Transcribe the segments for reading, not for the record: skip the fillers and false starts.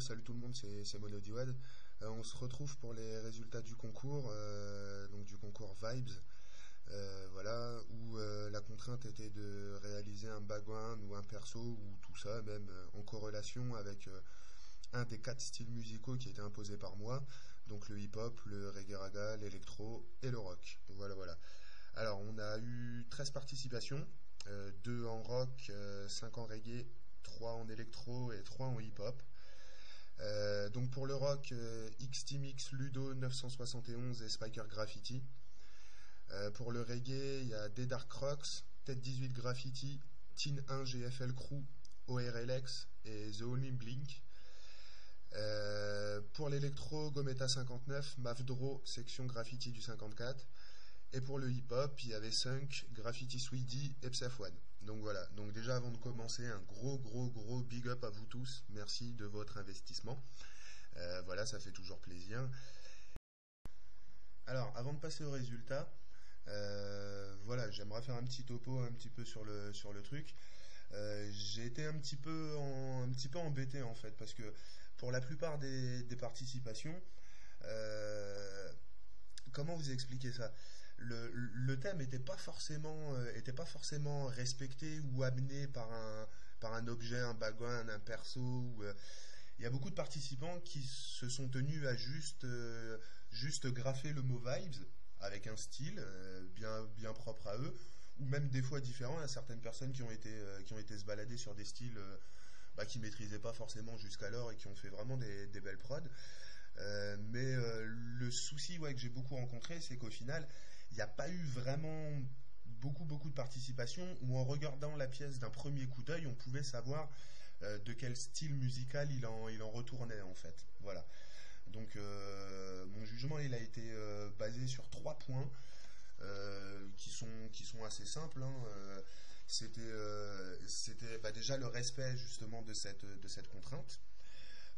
salut tout le monde, c'est Mono Diwad. On se retrouve pour les résultats du concours, donc du concours Vibes, voilà, où la contrainte était de réaliser un background ou un perso ou tout ça, même en corrélation avec un des 4 styles musicaux qui était imposé par moi, donc le hip-hop, le reggae raga, l'électro et le rock. Voilà, voilà. Alors, on a eu 13 participations, 2 en rock, 5 en reggae, 3 en électro et 3 en hip-hop. Donc pour le rock, XTMX, Ludo 971 et Spiker Graffiti. Pour le reggae, il y a The Dark Rocks, Tête 18 Graffiti, Teen 1 GFL Crew, ORLX et The Only Blink. Pour l'électro, Gometa 59, Mavdro, section Graffiti du 54. Et pour le hip-hop, il y avait Sunk, Graffiti Sweetie et Psef One. Donc voilà, donc déjà avant de commencer, un gros big up à vous tous. Merci de votre investissement. Voilà, ça fait toujours plaisir. Alors, avant de passer aux résultats, voilà, j'aimerais faire un petit topo un petit peu sur le truc. J'ai été un petit peu embêté en fait, parce que pour la plupart des participations, comment vous expliquer ça? Le thème n'était pas forcément respecté ou amené par un objet, un background, un perso. Il y a beaucoup de participants qui se sont tenus à juste graffer le mot vibes avec un style bien propre à eux, ou même des fois différent. Il y a certaines personnes qui ont été se balader sur des styles qu'ils maîtrisaient pas forcément jusqu'alors et qui ont fait vraiment des belles prods. Mais le souci que j'ai beaucoup rencontré, c'est qu'au final, il n'y a pas eu vraiment beaucoup de participation, où en regardant la pièce d'un premier coup d'œil, on pouvait savoir de quel style musical il en retournait en fait. Voilà. Donc mon jugement il a été basé sur 3 points qui sont assez simples. C'était déjà le respect justement de cette contrainte.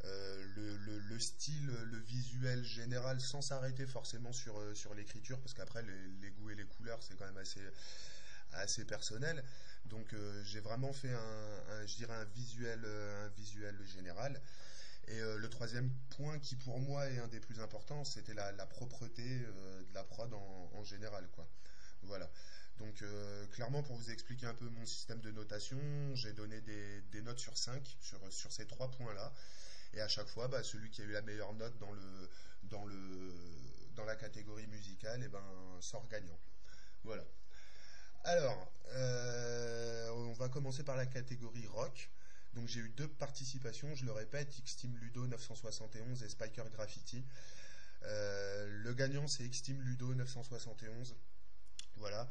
Le style, le visuel général, sans s'arrêter forcément sur l'écriture, parce qu'après les goûts et les couleurs c'est quand même assez personnel. Donc j'ai vraiment fait je dirais un visuel général. Et le troisième point qui pour moi est un des plus importants, c'était la propreté de la prod en général, quoi. Voilà. Donc clairement, pour vous expliquer un peu mon système de notation, j'ai donné des notes sur 5 sur ces 3 points-là. Et à chaque fois, celui qui a eu la meilleure note dans la catégorie musicale, sort gagnant. Voilà. Alors, on va commencer par la catégorie rock. Donc j'ai eu 2 participations, je le répète, Xteam Ludo 971 et Spiker Graffiti. Le gagnant c'est Xteam Ludo 971. Voilà.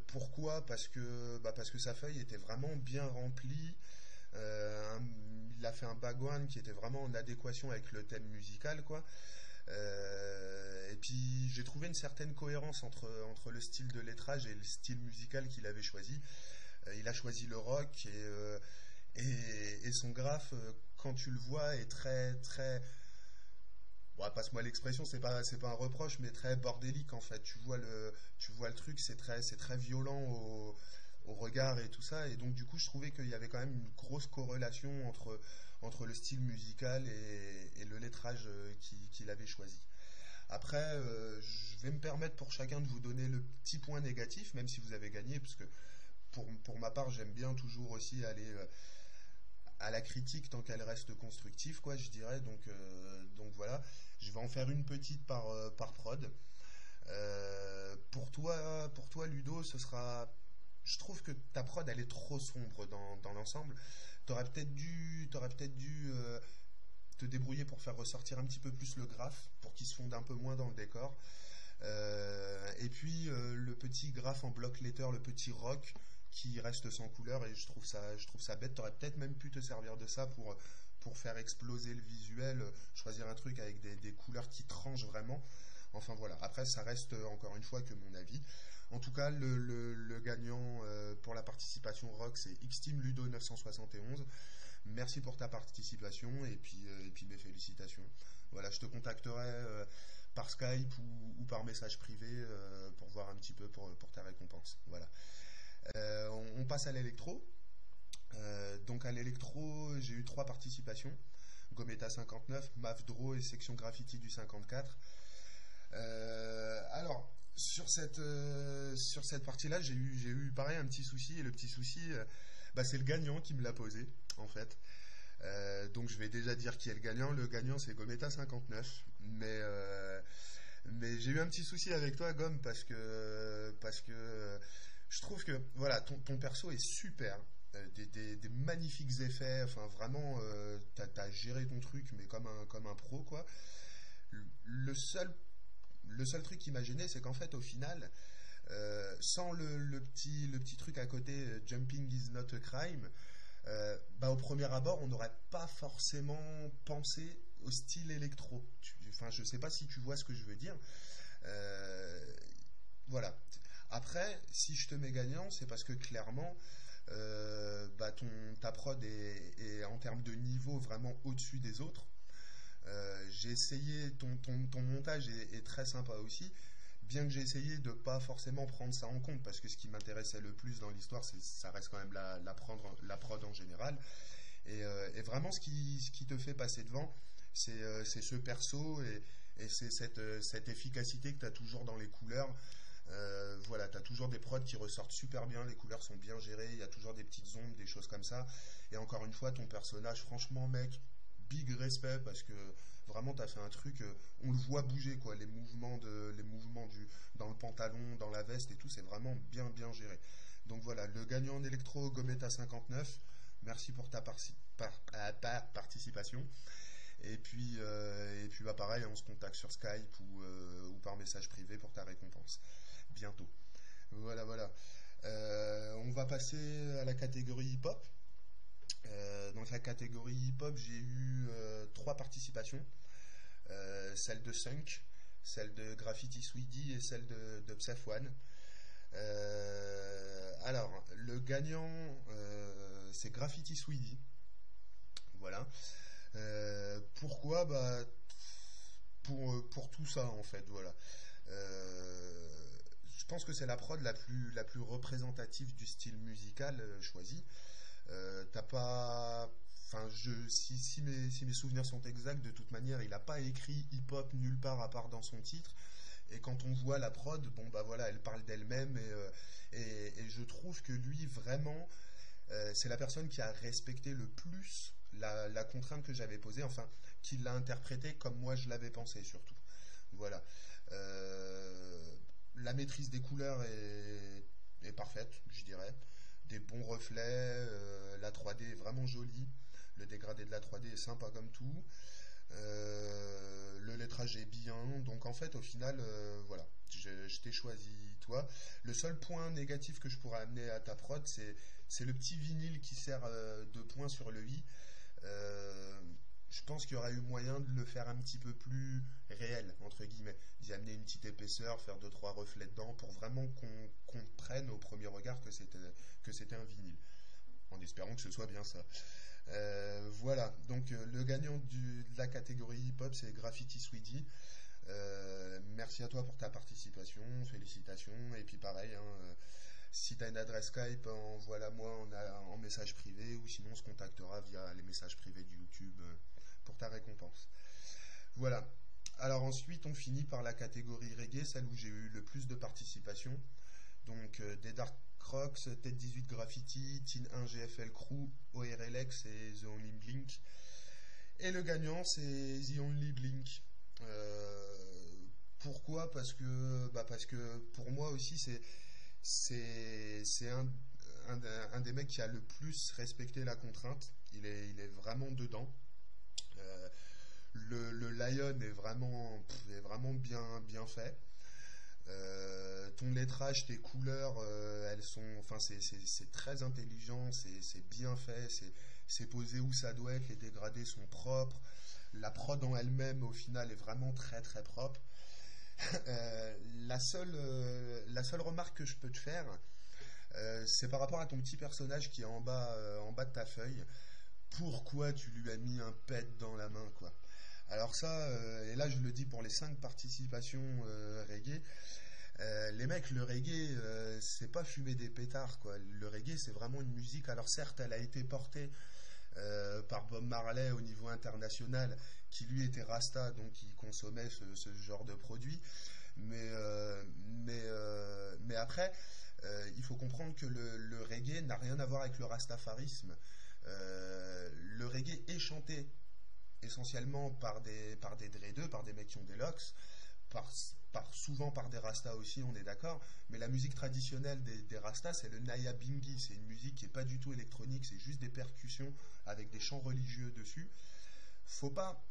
Pourquoi? Parce que sa feuille était vraiment bien remplie. Il a fait un background qui était vraiment en adéquation avec le thème musical, quoi. Et puis j'ai trouvé une certaine cohérence entre le style de lettrage et le style musical qu'il avait choisi. Il a choisi le rock et son graphe, quand tu le vois, est très très. Bon, passe-moi l'expression, c'est pas un reproche, mais très bordélique en fait. Tu vois le truc, c'est très violent au regard et tout ça. Et donc du coup, je trouvais qu'il y avait quand même une grosse corrélation entre le style musical et le lettrage qu'il avait choisi. Après, je vais me permettre pour chacun de vous donner le petit point négatif, même si vous avez gagné, parce que pour ma part, j'aime bien toujours aussi aller à la critique tant qu'elle reste constructive, quoi, je dirais. Donc voilà, je vais en faire une petite par prod. Pour toi, Ludo, ce sera. Je trouve que ta prod, elle est trop sombre dans l'ensemble. T'aurais peut-être dû te débrouiller pour faire ressortir un petit peu plus le graphe, pour qu'il se fonde un peu moins dans le décor. Et puis le petit graphe en block letter, le petit rock qui reste sans couleur, et je trouve ça bête. T'aurais peut-être même pu te servir de ça pour faire exploser le visuel, choisir un truc avec des couleurs qui tranchent vraiment. Enfin voilà, après ça reste encore une fois que mon avis. En tout cas, le gagnant pour la participation rock, c'est Xteam Ludo 971. Merci pour ta participation et puis mes félicitations. Voilà, je te contacterai par Skype ou par message privé pour voir un petit peu pour ta récompense. Voilà. On passe à l'électro. Donc à l'électro, j'ai eu trois participations. Gometa 59, Mavdro et section graffiti du 54. Alors, sur cette partie-là, j'ai eu pareil un petit souci. Et le petit souci, c'est le gagnant qui me l'a posé, en fait. Donc je vais déjà dire qui est le gagnant. Le gagnant, c'est Gometa 59. Mais j'ai eu un petit souci avec toi, Gomme, parce que je trouve que voilà, ton perso est super. Des magnifiques effets, enfin vraiment, t'as géré ton truc, mais comme un pro, quoi. Le seul, le seul truc qui m'a gêné, c'est qu'en fait, au final, sans le petit truc à côté, Jumping is not a crime, au premier abord, on n'aurait pas forcément pensé au style électro. Enfin, je sais pas si tu vois ce que je veux dire. Euh, voilà. Après, si je te mets gagnant, c'est parce que clairement, ta prod est en termes de niveau vraiment au-dessus des autres. J'ai essayé, ton montage est très sympa aussi, bien que j'ai essayé de pas forcément prendre ça en compte, parce que ce qui m'intéressait le plus dans l'histoire, ça reste quand même la prod en général. Et vraiment, ce qui te fait passer devant, c'est ce perso et c'est cette efficacité que tu as toujours dans les couleurs. Voilà, tu as toujours des prods qui ressortent super bien, les couleurs sont bien gérées, il y a toujours des petites ombres, des choses comme ça. Et encore une fois, ton personnage, franchement, mec, big respect parce que vraiment tu as fait un truc, on le voit bouger, quoi, les mouvements dans le pantalon, dans la veste et tout, c'est vraiment bien géré. Donc voilà, le gagnant en électro, Gometa 59, merci pour ta participation. Et puis pareil, on se contacte sur Skype ou par message privé pour ta récompense. Bientôt. Voilà. On va passer à la catégorie hip-hop. Dans la catégorie hip-hop, j'ai eu trois participations. Celle de Sunk, celle de Graffiti Sweetie et celle de Psef One. Alors, le gagnant, c'est Graffiti Sweetie. Voilà. Pourquoi pour tout ça en fait, voilà. Je pense que c'est la prod la plus représentative du style musical choisi. T'as pas. Enfin, si mes souvenirs sont exacts, de toute manière, il n'a pas écrit hip-hop nulle part à part dans son titre. Et quand on voit la prod, voilà, elle parle d'elle-même et je trouve que lui, vraiment, c'est la personne qui a respecté le plus la contrainte que j'avais posée, enfin, qui l'a interprétée comme moi je l'avais pensé surtout. Voilà. La maîtrise des couleurs est parfaite, je dirais. Des bons reflets, la 3D est vraiment jolie, le dégradé de la 3D est sympa comme tout. Le lettrage est bien, donc en fait au final voilà, je t'ai choisi toi. Le seul point négatif que je pourrais amener à ta prod, c'est le petit vinyle qui sert de point sur le i. Euh, je pense qu'il y aurait eu moyen de le faire un petit peu plus réel, entre guillemets, d'y amener une petite épaisseur, faire deux trois reflets dedans pour vraiment qu'on prenne au premier regard que c'était un vinyle, en espérant que ce soit bien ça. Voilà, donc le gagnant de la catégorie hip-hop, c'est Graffiti Sweetie. Merci à toi pour ta participation, félicitations. Et puis pareil, hein, si tu as une adresse Skype, envoie-la moi en message privé ou sinon on se contactera via les messages privés de YouTube pour ta récompense. Voilà. Alors ensuite, on finit par la catégorie reggae, celle où j'ai eu le plus de participation. Donc des Dark Crocs, Tête 18 Graffiti, Teen 1 GFL Crew, ORLX et The Only Blink. Et le gagnant, c'est The Only Blink. Pourquoi parce que pour moi aussi, c'est un des mecs qui a le plus respecté la contrainte. Il est vraiment dedans. Euh, le Lion est vraiment bien fait. Ton lettrage, tes couleurs, elles sont, enfin, c'est très intelligent, c'est bien fait, c'est posé où ça doit être, les dégradés sont propres, la prod en elle-même, au final, est vraiment très propre. La seule remarque que je peux te faire, c'est par rapport à ton petit personnage qui est en bas de ta feuille. Pourquoi tu lui as mis un pet dans la main, quoi? Alors ça, et là je le dis pour les 5 participations reggae, Les mecs, le reggae, c'est pas fumer des pétards, quoi. Le reggae, c'est vraiment une musique. Alors certes, elle a été portée par Bob Marley au niveau international, qui lui était rasta, donc il consommait ce genre de produit. Mais après, il faut comprendre que le reggae n'a rien à voir avec le rastafarisme. Le reggae est chanté essentiellement par des dreadeux, par des mecs qui ont des locks, souvent par des rastas aussi, on est d'accord, mais la musique traditionnelle des rastas, c'est le Naya Bingi, c'est une musique qui n'est pas du tout électronique, c'est juste des percussions avec des chants religieux dessus. Faut pas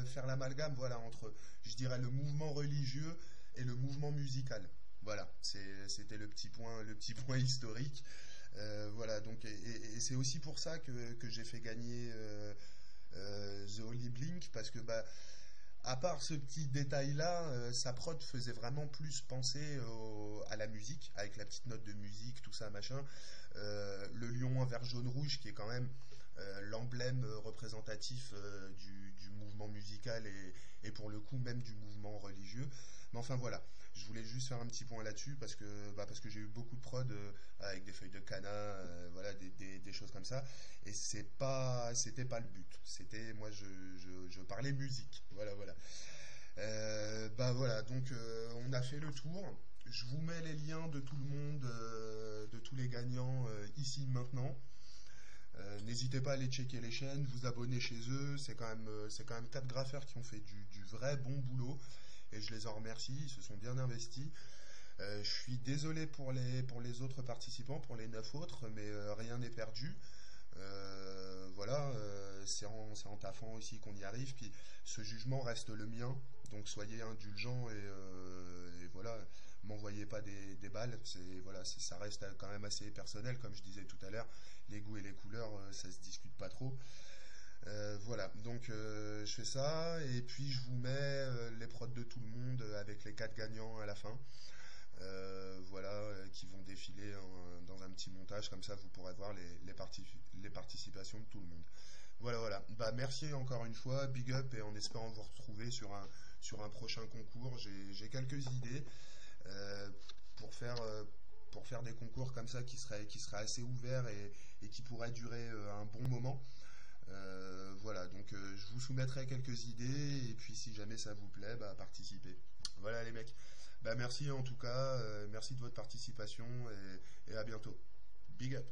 faire l'amalgame, voilà, entre, je dirais, le mouvement religieux et le mouvement musical. Voilà, c'était le petit point historique. Voilà, donc, et c'est aussi pour ça que j'ai fait gagner The Holy Blink, parce que à part ce petit détail-là, sa prod faisait vraiment plus penser à la musique, avec la petite note de musique, tout ça, machin. Le lion vert jaune rouge, qui est quand même l'emblème représentatif du mouvement musical et pour le coup même du mouvement religieux. Mais enfin voilà, je voulais juste faire un petit point là-dessus parce que j'ai eu beaucoup de prod avec des feuilles de cana, voilà, des choses comme ça, et c'était pas le but. C'était, moi je parlais musique, voilà. Voilà, donc on a fait le tour. Je vous mets les liens de tout le monde, de tous les gagnants ici maintenant. N'hésitez pas à aller checker les chaînes, vous abonner chez eux. C'est quand même 4 graffeurs qui ont fait du vrai bon boulot, et je les en remercie, ils se sont bien investis. Je suis désolé pour les autres participants, pour les 9 autres, mais rien n'est perdu. Voilà, c'est en taffant aussi qu'on y arrive, puis ce jugement reste le mien, donc soyez indulgents et voilà, m'envoyez pas des balles, ça reste quand même assez personnel, comme je disais tout à l'heure, les goûts et les couleurs, ça se discute pas trop. Voilà, donc je fais ça, et puis je vous mets les prods de tout le monde avec les 4 gagnants à la fin, qui vont défiler dans un petit montage, comme ça vous pourrez voir les participations de tout le monde. Voilà. Merci encore une fois, big up, et en espérant vous retrouver sur un prochain concours. J'ai quelques idées pour faire des concours comme ça qui seraient assez ouverts et qui pourraient durer un bon moment. Voilà, donc je vous soumettrai quelques idées, et puis si jamais ça vous plaît, participez. Voilà les mecs, merci en tout cas, merci de votre participation, et à bientôt. Big up.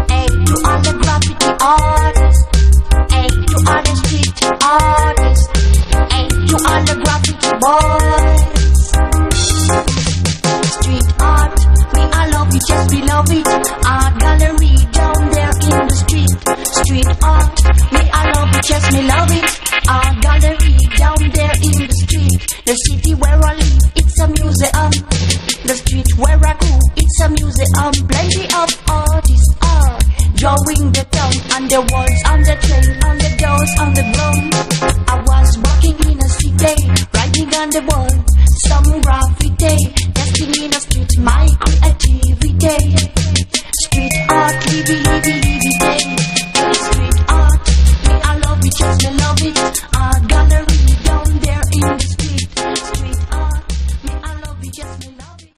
Hey, to all the graffiti artists, hey, to all the street artists, hey, to all the graffiti boys. Street art, we all love it, yes we love it. Art gallery down there in the street. Street art, we all love it, yes we love it. Art gallery down there in the street. The city where I live, it's a museum. The street where I go, it's a museum. Plenty of artists are drawing the town on the walls, on the train, on the doors, on the ground. I was walking in a city, writing on the wall some graffiti, testing in the street my creativity. Street art, we believe in